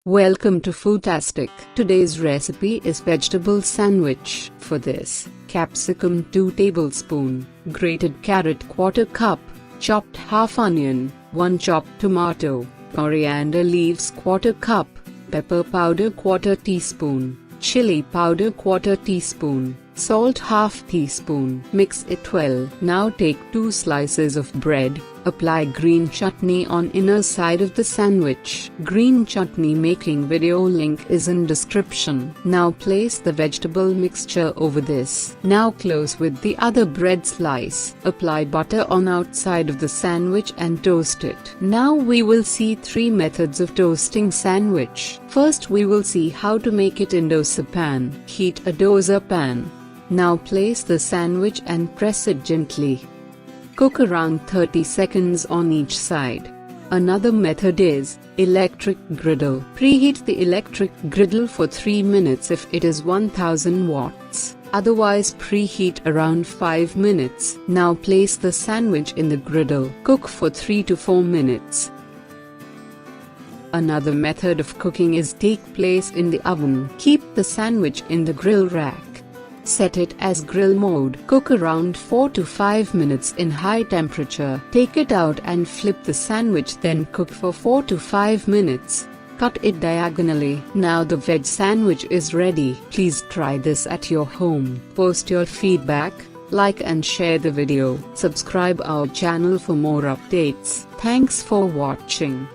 Welcome to Foodtastic. Today's recipe is vegetable sandwich. For this, capsicum 2 tablespoon, grated carrot 1/4 cup, chopped half onion, 1 chopped tomato, coriander leaves 1/4 cup, pepper powder 1/4 teaspoon, chili powder 1/4 teaspoon, salt half teaspoon. Mix it well. Now take 2 slices of bread. Apply green chutney on inner side of the sandwich. Green chutney making video link is in description. Now place the vegetable mixture over this. Now close with the other bread slice. Apply butter on outside of the sandwich and toast it. Now we will see 3 methods of toasting sandwich. First we will see how to make it in dosa pan. Heat a dosa pan. Now place the sandwich and press it gently. Cook around 30 seconds on each side. Another method is electric griddle. Preheat the electric griddle for 3 minutes if it is 1000 watts. Otherwise preheat around 5 minutes. Now place the sandwich in the griddle. Cook for 3 to 4 minutes. Another method of cooking is take place in the oven. Keep the sandwich in the grill rack. Set it as grill mode. Cook around 4 to 5 minutes in high temperature. Take it out and flip the sandwich, then cook for 4 to 5 minutes. Cut it diagonally. Now the veg sandwich is ready. Please try this at your home. Post your feedback, like and share the video. Subscribe our channel for more updates. Thanks for watching.